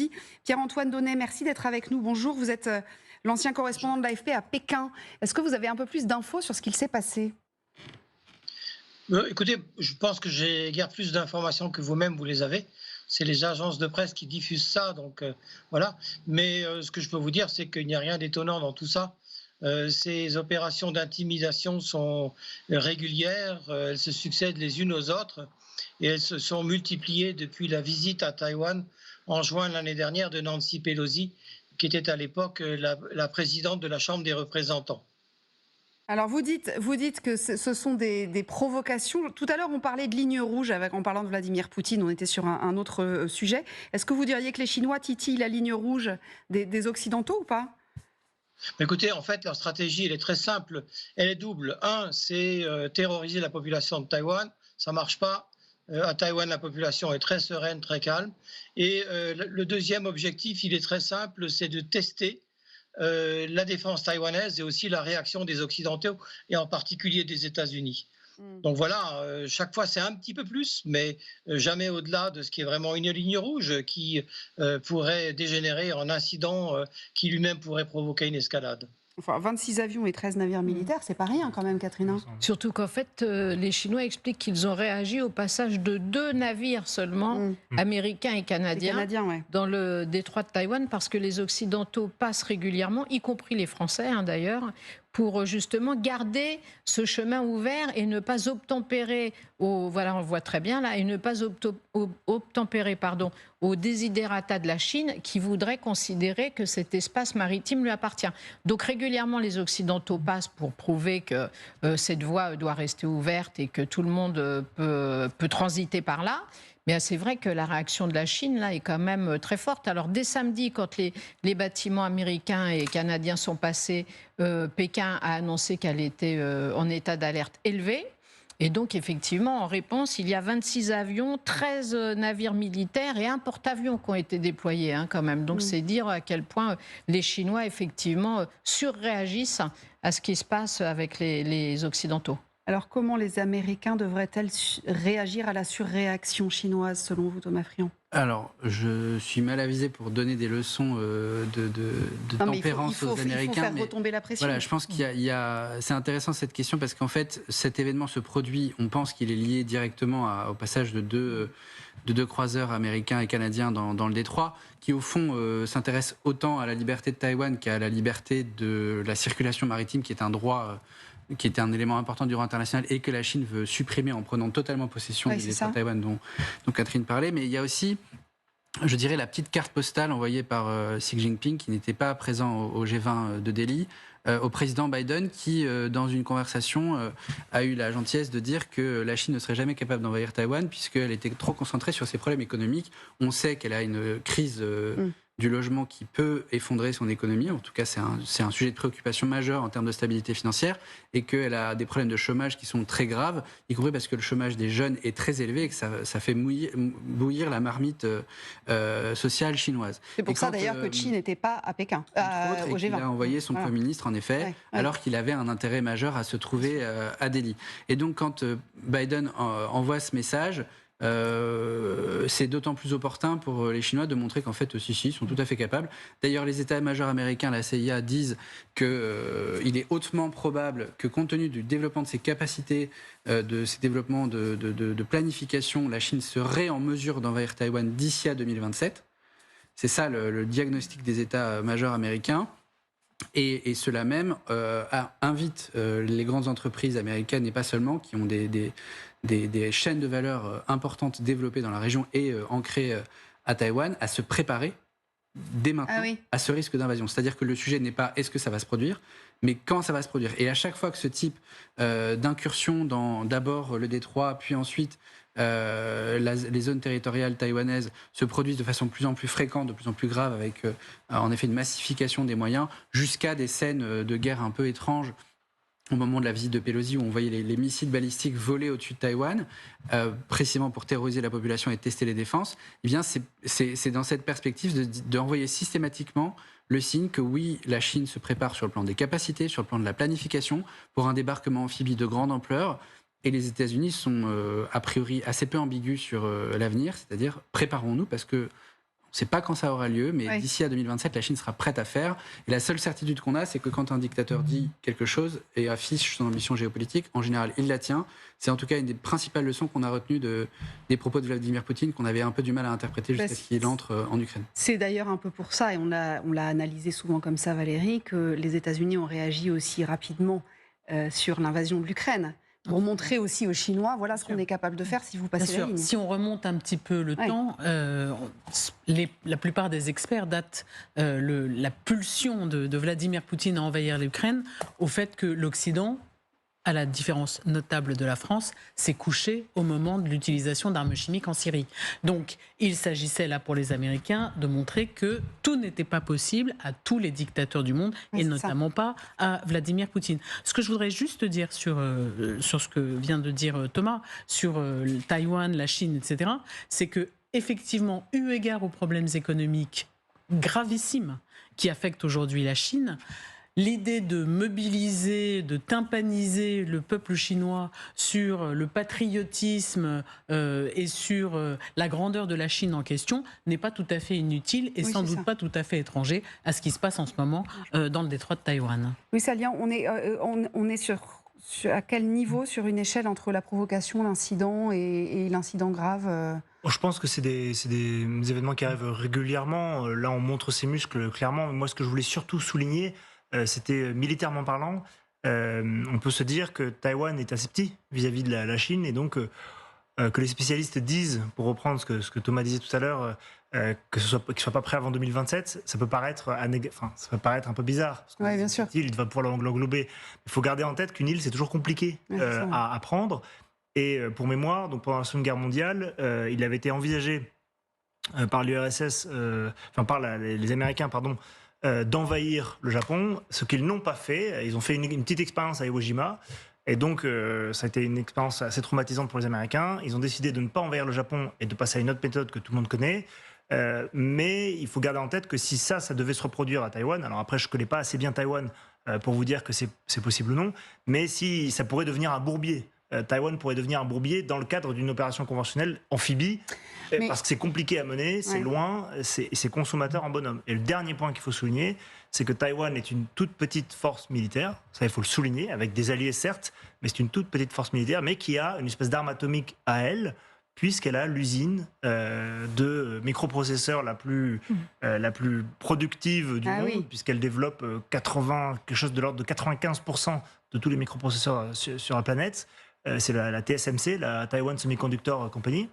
midi. Pierre-Antoine Donnet, merci d'être avec nous. Bonjour, vous êtes l'ancien correspondant de l'AFP à Pékin. Est-ce que vous avez un peu plus d'infos sur ce qu'il s'est passé? Écoutez, je pense que j'ai guère plus d'informations que vous-même, vous les avez. C'est les agences de presse qui diffusent ça, donc voilà. Mais ce que je peux vous dire, c'est qu'il n'y a rien d'étonnant dans tout ça. Ces opérations d'intimidation sont régulières, elles se succèdent les unes aux autres et elles se sont multipliées depuis la visite à Taïwan en juin de l'année dernière de Nancy Pelosi, qui était à l'époque la présidente de la Chambre des représentants. Alors vous dites que ce sont des provocations. Tout à l'heure, on parlait de ligne rouge en parlant de Vladimir Poutine. On était sur un autre sujet. Est-ce que vous diriez que les Chinois titillent la ligne rouge des Occidentaux ou pas? Écoutez, en fait, leur stratégie, elle est très simple. Elle est double. Un, c'est terroriser la population de Taïwan. Ça ne marche pas. À Taïwan, la population est très sereine, très calme. Et le deuxième objectif, il est très simple, c'est de tester la défense taïwanaise et aussi la réaction des Occidentaux, et en particulier des États-Unis. Donc voilà, chaque fois c'est un petit peu plus, mais jamais au-delà de ce qui est vraiment une ligne rouge qui pourrait dégénérer en incident qui lui-même pourrait provoquer une escalade. Enfin, 26 avions et 13 navires militaires, c'est pas rien quand même, Catherine, hein. Surtout qu'en fait, les Chinois expliquent qu'ils ont réagi au passage de 2 navires seulement, américains et Les canadiens, Canadiens, ouais. dans le détroit de Taïwan, parce que les Occidentaux passent régulièrement, y compris les Français d'ailleurs, pour justement garder ce chemin ouvert et ne pas obtempérer voilà, on le voit très bien là, et ne pas obtempérer, au desiderata de la Chine, qui voudrait considérer que cet espace maritime lui appartient. Donc régulièrement, les Occidentaux passent pour prouver que cette voie doit rester ouverte et que tout le monde peut transiter par là. Mais c'est vrai que la réaction de la Chine là est quand même très forte. Alors dès samedi, quand les bâtiments américains et canadiens sont passés, Pékin a annoncé qu'elle était en état d'alerte élevé. Et donc, effectivement, en réponse, il y a 26 avions, 13 navires militaires et un porte-avions qui ont été déployés, quand même. Donc, c'est dire à quel point les Chinois, effectivement, surréagissent à ce qui se passe avec les Occidentaux. Alors comment les Américains devraient-ils réagir à la surréaction chinoise, selon vous, Thomas Friand? Alors, je suis mal avisé pour donner des leçons de tempérance aux Américains. Il faut faire retomber la pression. Voilà, je pense c'est intéressant cette question parce qu'en fait, cet événement se produit, on pense qu'il est lié directement au passage de deux croiseurs américains et canadiens dans le détroit, qui au fond s'intéressent autant à la liberté de Taïwan qu'à la liberté de la circulation maritime, qui est un droit qui était un élément important du droit international et que la Chine veut supprimer en prenant totalement possession du détroit de Taïwan dont Catherine parlait. Mais il y a aussi, je dirais, la petite carte postale envoyée par Xi Jinping, qui n'était pas présent au G20 de Delhi, au président Biden, qui, dans une conversation, a eu la gentillesse de dire que la Chine ne serait jamais capable d'envahir Taïwan puisqu'elle était trop concentrée sur ses problèmes économiques. On sait qu'elle a une crise du logement qui peut effondrer son économie. En tout cas, c'est un sujet de préoccupation majeur en termes de stabilité financière et qu'elle a des problèmes de chômage qui sont très graves, y compris parce que le chômage des jeunes est très élevé et que ça fait bouillir la marmite sociale chinoise. C'est pour ça d'ailleurs que Xi n'était pas à Pékin, au G20. Il a envoyé son Premier ministre, en effet, alors qu'il avait un intérêt majeur à se trouver à Delhi. Et donc, quand Biden envoie ce message, c'est d'autant plus opportun pour les Chinois de montrer qu'en fait, ils sont tout à fait capables. D'ailleurs, les états-majors américains, la CIA, disent qu'il est hautement probable que, compte tenu du développement de ses capacités, de ses développements de planification, la Chine serait en mesure d'envahir Taïwan d'ici à 2027. C'est ça le diagnostic des états-majors américains. Et cela même invite les grandes entreprises américaines, et pas seulement, qui ont des chaînes de valeur importantes développées dans la région et ancrées à Taïwan, à se préparer dès maintenant à ce risque d'invasion. C'est-à-dire que le sujet n'est pas est-ce que ça va se produire, mais quand ça va se produire. Et à chaque fois que ce type d'incursion dans d'abord le détroit, puis ensuite les zones territoriales taïwanaises se produisent de façon de plus en plus fréquente, de plus en plus grave, avec en effet une massification des moyens, jusqu'à des scènes de guerre un peu étranges au moment de la visite de Pelosi, où on voyait les missiles balistiques voler au-dessus de Taïwan, précisément pour terroriser la population et tester les défenses. Eh bien, c'est dans cette perspective d'envoyer systématiquement le signe que oui, la Chine se prépare sur le plan des capacités, sur le plan de la planification, pour un débarquement amphibie de grande ampleur. Et les États-Unis sont a priori assez peu ambigus sur l'avenir, c'est-à-dire préparons-nous parce que ne sait pas quand ça aura lieu, mais Ouais. d'ici à 2027, la Chine sera prête à faire. Et la seule certitude qu'on a, c'est que quand un dictateur dit quelque chose et affiche son ambition géopolitique, en général, il la tient. C'est en tout cas une des principales leçons qu'on a retenues des propos de Vladimir Poutine, qu'on avait un peu du mal à interpréter jusqu'à ce qu'il entre en Ukraine. C'est d'ailleurs un peu pour ça, et on l'a analysé souvent comme ça, Valérie, que les États-Unis ont réagi aussi rapidement sur l'invasion de l'Ukraine, pour montrer aussi aux Chinois, voilà ce qu'on est capable de faire si vous passez la ligne. Si on remonte un petit peu le temps, la plupart des experts datent la pulsion de Vladimir Poutine à envahir l'Ukraine au fait que l'Occident, à la différence notable de la France, s'est couché au moment de l'utilisation d'armes chimiques en Syrie. Donc, il s'agissait là pour les Américains de montrer que tout n'était pas possible à tous les dictateurs du monde, et notamment pas à Vladimir Poutine. Ce que je voudrais juste dire sur ce que vient de dire Thomas, sur Taïwan, la Chine, etc., c'est que effectivement, eu égard aux problèmes économiques gravissimes qui affectent aujourd'hui la Chine, l'idée de mobiliser, de tympaniser le peuple chinois sur le patriotisme et sur la grandeur de la Chine en question n'est pas tout à fait inutile et sans doute pas tout à fait étranger à ce qui se passe en ce moment dans le détroit de Taïwan. Oui, Salien, on est sur à quel niveau sur une échelle entre la provocation, l'incident et l'incident grave Je pense que c'est des événements qui arrivent régulièrement. Là, on montre ses muscles clairement. Moi, ce que je voulais surtout souligner, c'était militairement parlant. On peut se dire que Taïwan est assez petit vis-à-vis de la Chine, et donc que les spécialistes disent, pour reprendre ce que Thomas disait tout à l'heure, qu'il ne soit pas prêt avant 2027, ça peut paraître un peu bizarre. Oui, bien sûr. Il va pouvoir l'englober. Il faut garder en tête qu'une île, c'est toujours compliqué à prendre. Et pour mémoire, donc pendant la Seconde Guerre mondiale, il avait été envisagé par l'URSS, par les Américains, pardon, d'envahir le Japon, ce qu'ils n'ont pas fait. Ils ont fait une petite expérience à Iwo Jima, et donc ça a été une expérience assez traumatisante pour les Américains. Ils ont décidé de ne pas envahir le Japon et de passer à une autre méthode que tout le monde connaît. Mais il faut garder en tête que si ça devait se reproduire à Taïwan, alors après je ne connais pas assez bien Taïwan pour vous dire que c'est possible ou non, mais si ça pourrait devenir un bourbier. Taïwan pourrait devenir un bourbier dans le cadre d'une opération conventionnelle amphibie, parce que c'est compliqué à mener, c'est loin, c'est consommateur en bonhomme. Et le dernier point qu'il faut souligner, c'est que Taïwan est une toute petite force militaire, ça il faut le souligner, avec des alliés certes, mais c'est une toute petite force militaire, mais qui a une espèce d'arme atomique à elle, puisqu'elle a l'usine de microprocesseurs la plus productive du monde, puisqu'elle développe quelque chose de l'ordre de 95% de tous les microprocesseurs sur la planète. C'est la TSMC, la Taiwan Semiconductor Company.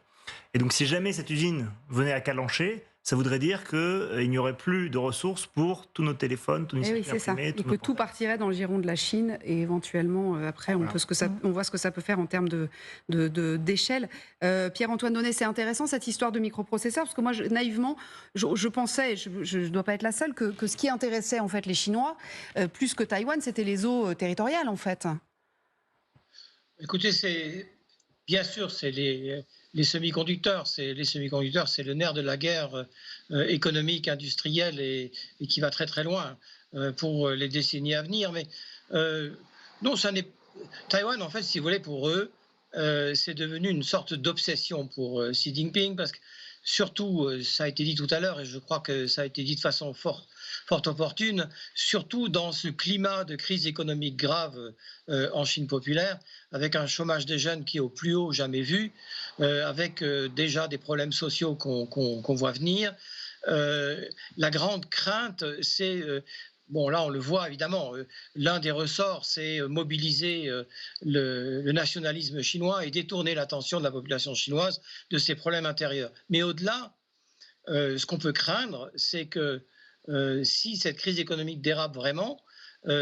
Et donc, si jamais cette usine venait à calancher, ça voudrait dire qu'il n'y aurait plus de ressources pour tous nos téléphones, tous nos circuits imprimés. Et que tout partirait dans le giron de la Chine, et éventuellement, après, on voit ce que ça peut faire en termes d'échelle. Pierre-Antoine Donnet, c'est intéressant cette histoire de microprocesseurs, parce que moi, naïvement, je pensais, je ne dois pas être la seule, que ce qui intéressait en fait les Chinois, plus que Taïwan, c'était les eaux territoriales, en fait. Écoutez, bien sûr, c'est les semi-conducteurs. Les semi-conducteurs, c'est le nerf de la guerre économique, industrielle et qui va très très loin pour les décennies à venir. Mais non, Taïwan, en fait, si vous voulez, pour eux, c'est devenu une sorte d'obsession pour Xi Jinping, parce que surtout, ça a été dit tout à l'heure, et je crois que ça a été dit de façon fort opportune, surtout dans ce climat de crise économique grave en Chine populaire, avec un chômage des jeunes qui est au plus haut jamais vu, avec déjà des problèmes sociaux qu'on voit venir. La grande crainte, c'est... Bon, là, on le voit évidemment. L'un des ressorts, c'est mobiliser le nationalisme chinois et détourner l'attention de la population chinoise de ses problèmes intérieurs. Mais au-delà, ce qu'on peut craindre, c'est que si cette crise économique dérape vraiment,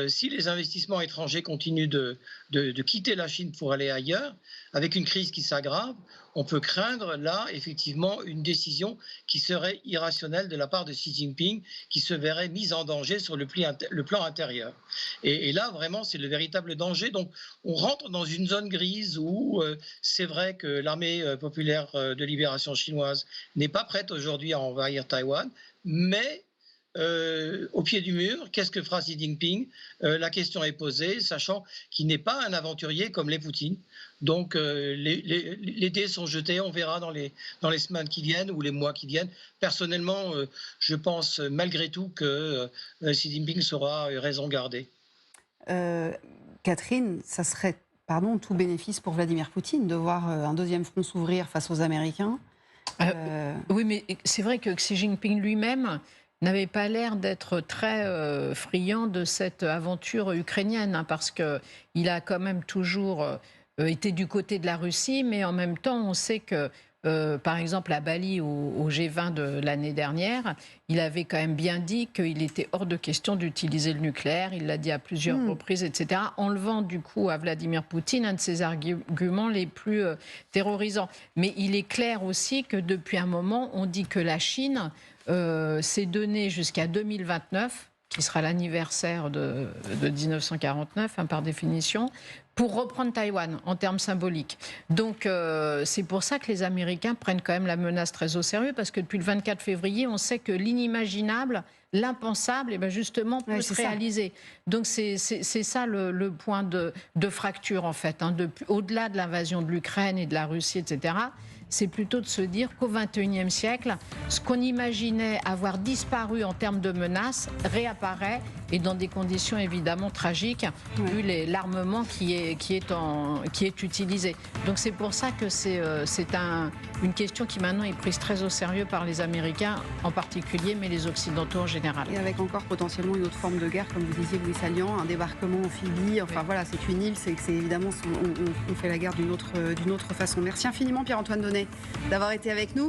si les investissements étrangers continuent de quitter la Chine pour aller ailleurs, avec une crise qui s'aggrave, on peut craindre là effectivement une décision qui serait irrationnelle de la part de Xi Jinping, qui se verrait mise en danger sur le plan intérieur. Et là vraiment c'est le véritable danger. Donc on rentre dans une zone grise où c'est vrai que l'armée populaire de libération chinoise n'est pas prête aujourd'hui à envahir Taïwan, mais au pied du mur. Qu'est-ce que fera Xi Jinping? La question est posée, sachant qu'il n'est pas un aventurier comme l'est Poutine. Donc les dés sont jetés, on verra dans les semaines qui viennent ou les mois qui viennent. Personnellement, je pense malgré tout que Xi Jinping saura raison garder. Catherine, ça serait, tout bénéfice pour Vladimir Poutine de voir un deuxième front s'ouvrir face aux Américains. Oui, mais c'est vrai que Xi Jinping lui-même n'avait pas l'air d'être très friand de cette aventure ukrainienne, hein, parce qu'il a quand même toujours été du côté de la Russie, mais en même temps, on sait que, par exemple, à Bali, au G20 de l'année dernière, il avait quand même bien dit qu'il était hors de question d'utiliser le nucléaire, il l'a dit à plusieurs reprises, etc., enlevant du coup à Vladimir Poutine un de ses arguments les plus terrorisants. Mais il est clair aussi que depuis un moment, on dit que la Chine s'est donné jusqu'à 2029, qui sera l'anniversaire de 1949, hein, par définition, pour reprendre Taïwan en termes symboliques. Donc c'est pour ça que les Américains prennent quand même la menace très au sérieux, parce que depuis le 24 février, on sait que l'inimaginable, l'impensable, et bien justement peut se réaliser. Donc c'est ça le point de fracture, en fait, hein, au-delà de l'invasion de l'Ukraine et de la Russie, etc., c'est plutôt de se dire qu'au XXIe siècle, ce qu'on imaginait avoir disparu en termes de menaces réapparaît, et dans des conditions évidemment tragiques, vu l'armement qui est utilisé. Donc c'est pour ça que c'est une question qui maintenant est prise très au sérieux par les Américains en particulier, mais les Occidentaux en général. Et avec encore potentiellement une autre forme de guerre, comme vous disiez, Louis Salian, un débarquement amphibie, enfin voilà, c'est une île, c'est évidemment, on fait la guerre d'une autre façon. Merci infiniment Pierre-Antoine Donnet d'avoir été avec nous.